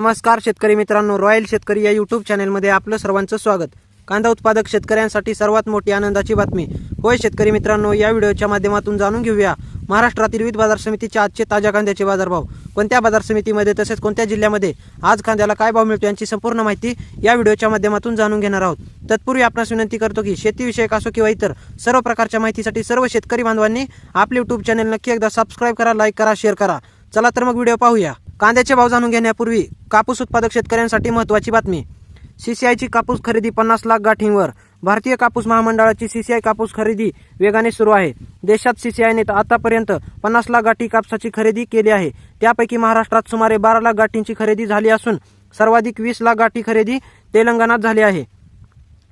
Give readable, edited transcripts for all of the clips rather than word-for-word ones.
नमस्कार शेतकरी मित्रांनो, रॉयल शेतकरी या यूट्यूब चॅनलमध्ये आपलं सर्वांचं स्वागत। कांदा उत्पादक शेतकऱ्यांसाठी सर्वात मोठी आनंदाची बातमी। होय शेतकरी मित्रांनो, या व्हिडिओच्या माध्यमातून जाणून घेऊया महाराष्ट्रातील विविध बाजार समितीच्या आजचे ताज्या कांद्याचे बाजारभाव, कोणत्या बाजार समितीमध्ये तसेच कोणत्या जिल्ह्यामध्ये आज कांद्याला काय भाव मिळतो यांची संपूर्ण माहिती या व्हिडिओच्या माध्यमातून जाणून घेणार आहोत। तत्पूर्वी आपणास विनंती करतो की शेतीविषयक असो किंवा इतर सर्व प्रकारच्या माहितीसाठी सर्व शेतकरी बांधवांनी आपले यूट्यूब चॅनल नक्की एकदा सबस्क्राइब करा, लाईक करा, शेअर करा। चला तर मग व्हिडिओ पाहूया। कांद्याचे भाव जाणून घेण्यापूर्वी कापूस उत्पादक शेतकऱ्यांसाठी महत्त्वाची बातमी। सीसीआयची कापूस खरेदी 50 लाख गाठींवर। भारतीय कापूस महामंडळाची सीसीआय कापूस खरेदी वेगाने सुरू आहे। देशात सीसीआयने आतापर्यंत 50 लाख गाठी कापसाची खरेदी केली आहे। त्यापैकी महाराष्ट्रात सुमारे 12 लाख गाठींची खरेदी झाली असून सर्वाधिक 20 लाख गाठी खरेदी तेलंगणात झाली आहे।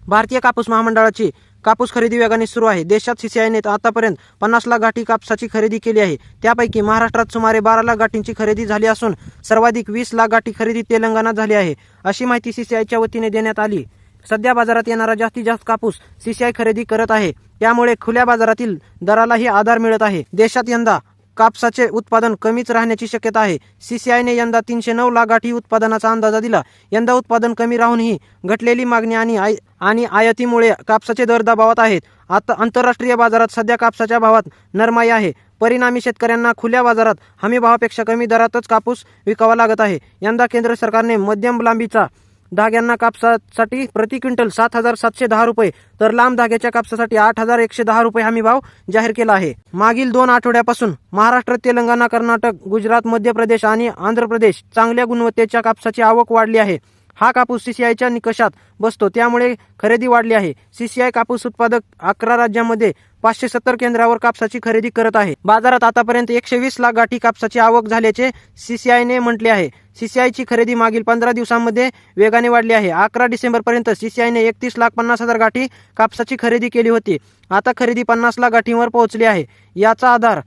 भारतीय कापूस महामंडळाची कापूस खरेदी वेगाने सुरू आहे। देशात सीसीआयने आतापर्यंत 50 लाख गाठी कापसाची खरेदी केली आहे। त्यापैकी महाराष्ट्रात सुमारे 12 लाख गाठींची खरेदी झाली असून सर्वाधिक 20 लाख गाठी खरेदी तेलंगणात झाली आहे, अशी माहिती सीसीआयच्या वतीने देण्यात आली। सध्या बाजारात येणारा जास्तीत जास्त कापूस सीसीआय खरेदी करत आहे, त्यामुळे खुल्या बाजारातील दरालाही आधार मिळत आहे। देशात यंदा कापसाचे उत्पादन कमीच राहण्याची शक्यता आहे। सीसीआयने यंदा 309 लाख गाठी उत्पादनाचा अंदाजा दिला। यंदा उत्पादन कमी राहूनही घटलेली मागणी आणि आयातीमुळे कापसाचे दर दबावात आहेत। आता आंतरराष्ट्रीय बाजारात सध्या कापसाच्या भावात नरमाई आहे। परिणामी शेतकऱ्यांना खुल्या बाजारात हमी भावापेक्षा कमी दरातच कापूस विकावा लागत आहे। यंदा केंद्र सरकारने मध्यम लांबीचा धाग्यांना कापसासाठी प्रति क्विंटल 7,710 रुपये तर लांब धाग्याच्या कापसासाठी 8,110 रुपये हमी भाव जाहीर केला आहे। मागील 2 आठवड्यापासून महाराष्ट्र, तेलंगणा, कर्नाटक, गुजरात, मध्य प्रदेश आणि आंध्र प्रदेश चांगल्या गुणवत्तेच्या कापसाची आवक वाढली आहे। हा कापूस सीसीआयच्या निकषात बसतो, त्यामुळे खरेदी वाढली आहे। सीसीआय कापूस उत्पादक 11 राज्यांमध्ये 570 केंद्रावर कापसाची खरेदी करत आहे। बाजारात आतापर्यंत 120 लाख गाठी कापसाची आवक झाल्याचे सीसीआयने म्हटले आहे। सीसीआयची खरेदी मागील 15 दिवसांमध्ये वेगाने वाढली आहे। 11 डिसेंबरपर्यंत सीसीआयने 31,50,000 गाठी कापसाची खरेदी केली होती। आता खरेदी 50 लाख गाठींवर पोहोचली आहे। याचा आधार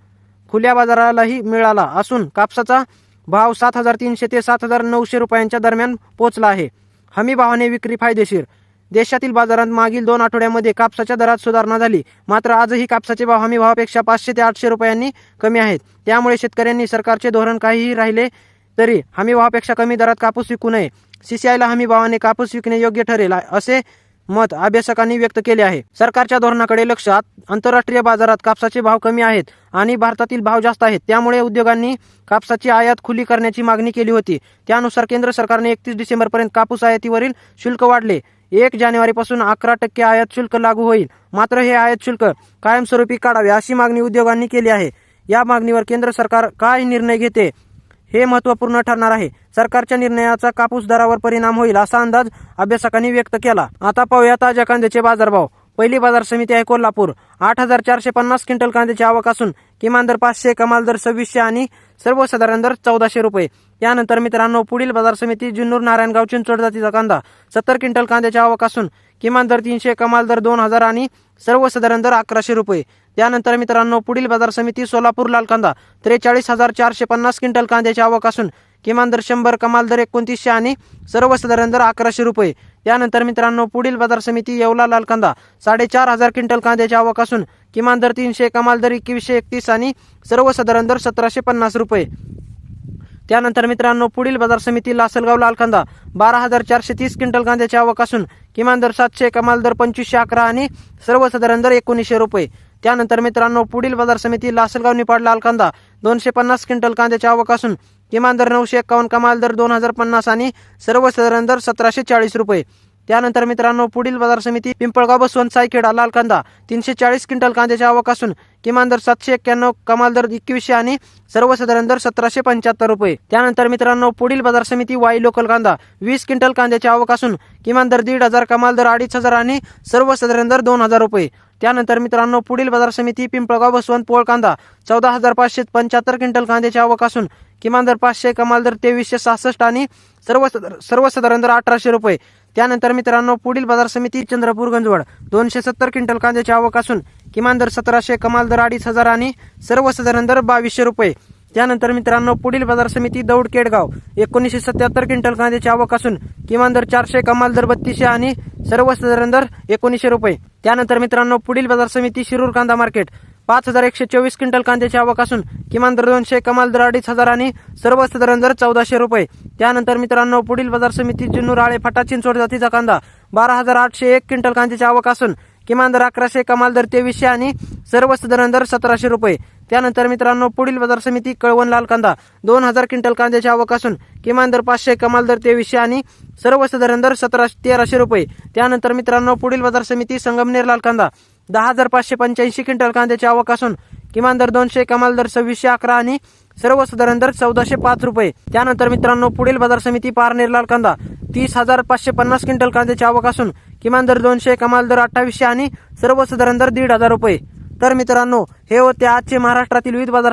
खुल्या बाजारालाही मिळाला असून कापसाचा भाव 7,300 ते 7,900 रुपयांच्या दरम्यान पोहोचला आहे। हमी भावाने विक्री फायदेशीर। देशातील बाजारात मागील 2 आठवड्यामध्ये कापसाच्या दरात सुधारणा झाली, मात्र आजही कापसाचे भाव हमी भावापेक्षा 500 ते 800 रुपयांनी कमी आहेत। त्यामुळे शेतकऱ्यांनी सरकारचे धोरण काहीही राहिले तरी हमी भावापेक्षा कमी दरात कापूस विकू नये। सीसीआयला हमी भावाने कापूस विकणे योग्य ठरेल असे मत अभ्यासकांनी व्यक्त केले आहे। सरकारच्या धोरणाकडे लक्ष। आंतरराष्ट्रीय बाजारात कापसाचे भाव कमी आहेत आणि भारतातील भाव जास्त आहेत, त्यामुळे उद्योगांनी कापसाची आयात खुली करण्याची मागणी केली होती। त्यानुसार केंद्र सरकारने 31 डिसेंबरपर्यंत कापूस आयातीवरील शुल्क वाढले। 1 जानेवारीपासून 11% आयात शुल्क लागू होईल, मात्र हे आयात शुल्क कायमस्वरूपी काढावे अशी मागणी उद्योगांनी केली आहे। या मागणीवर केंद्र सरकार काय निर्णय घेते हे महत्त्वपूर्ण ठरणार आहे। सरकारच्या निर्णयाचा कापूस दरावर परिणाम होईल असा अंदाज अभ्यासकांनी व्यक्त केला। आता पाहूया ताज्या कांद्याचे बाजारभाव। पहिली बाजार समिती आहे कोल्हापूर। 8,450 क्विंटल कांद्याची आवक असून किमान दर 500, कमाल दर 2600 आणि सर्वसाधारण दर 1400 रुपये। त्यानंतर मित्रांनो, पुढील बाजार समिती जुन्नूर, नारायणगाव, चिंचवड जातीचा कांदा 70 क्विंटल कांद्याची आवक असून किमान दर 300, कमाल दर 2,000 आणि सर्वसाधारण दर 1100 रुपये। त्यानंतर मित्रांनो, पुढील बाजार समिती सोलापूर लाल कांदा 43,450 क्विंटल कांद्याची आवक असून किमान दर 100, कमाल दर 2900 आणि सर्वसाधारण दर 1100 रुपये। त्यानंतर मित्रांनो, पुढील बाजार समिती येवला लाल कांदा 4,500 क्विंटल कांद्याची आवक असून किमान दर 300, कमाल दर 2131 आणि सर्वसाधारण दर 1750 रुपये। त्यानंतर मित्रांनो, पुढील बाजार समिती लासलगाव लाल कांदा 12,430 क्विंटल कांद्याची आवक असून किमान दर 700, कमाल दर 2511 आणि सर्वसाधारण दर 1900 रुपये। त्यानंतर मित्रांनो, पुढील बाजार समिती लासलगाव निपाड लाल कांदा 250 क्विंटल कांद्याची आवक असून किमान दर 951, कमाल दर 2050 आणि सर्वसाधारण दर 1740 रुपये। त्यानंतर मित्रांनो, पुढील बाजार समिती पिंपळगाव बसवंत सायखेडा लाल कांदा 340 क्विंटल कांद्याची आवक असून किमान दर 791, कमाल दर 2100 आणि सर्वसाधारण दर 1775 रुपये। त्यानंतर मित्रांनो, पुढील बाजार समिती वाई लोकल कांदा 20 क्विंटल कांद्याची आवक असून किमान दर 1,500, कमाल दर 2,500 आणि सर्वसाधारण दर 2,000 रुपये। त्यानंतर मित्रांनो, पुढील बाजार समिती पिंपळगाव बसवंत पोळ कांदा 14,575 क्विंटल कांद्याची आवक असून किमान दर 500, कमाल दर 2366 आणि सर्वसाधारण दर 1800 रुपये। त्यानंतर मित्रांनो, पुढील बाजार समिती चंद्रपूर गंजवड 270 क्विंटल कांद्याची आवक असून किमान दर 1700, कमाल दर 2,500 आणि सर्वसाधारण दर 2200 रुपये। त्यानंतर मित्रांनो, पुढील बाजार समिती दौड केडगाव 1977 क्विंटल कांद्याची आवक असून किमान दर 400, कमाल दर 3200 आणि सर्वसाधारण दर 1900 रुपये। त्यानंतर मित्रांनो, पुढील बाजार समिती शिरूर कांदा मार्केट 5124 क्विंटल कांद्याची आवक असून किमान दर 200, कमाल दर 2500 आणि सर्वसाधारण दर 1400 रुपये. त्यानंतर मित्रांनो पुढील बाजार समिती जुन्नर, आळे, फाटा, चिंचवड जातीचा कांदा 12801 क्विंटल कांद्याची आवक असून किमान दर 1100, कमाल दर 2300 आणि सर्वसाधारण दर 1700 रुपये. त्यानंतर मित्रांनो पुढील बाजार समिती कळवण लाल कांदा 2000 क्विंटल कांद्याची आवक असून किमान दर 500, कमाल दर 2300 आणि सर्वसाधारण दर 1300 रुपये. त्यानंतर मित्रांनो पुढील बाजार समिती संगमनेर लाल कांदा 10585 क्विंटल कांद्याची आवक असून किमान दर 200, कमाल दर 2611 आणि सर्वसाधारण दर 1405 रुपये. त्यानंतर मित्रांनो पुढील बाजार समिती पारनेर लाल कांदा 30550 क्विंटल कांद्याची आवक असून किमान दर 200, कमाल दर 2800 आणि सर्वसाधारण दर 1500 रुपये. तर मित्रांनो हे होते आजचे महाराष्ट्रातील विविध बाजार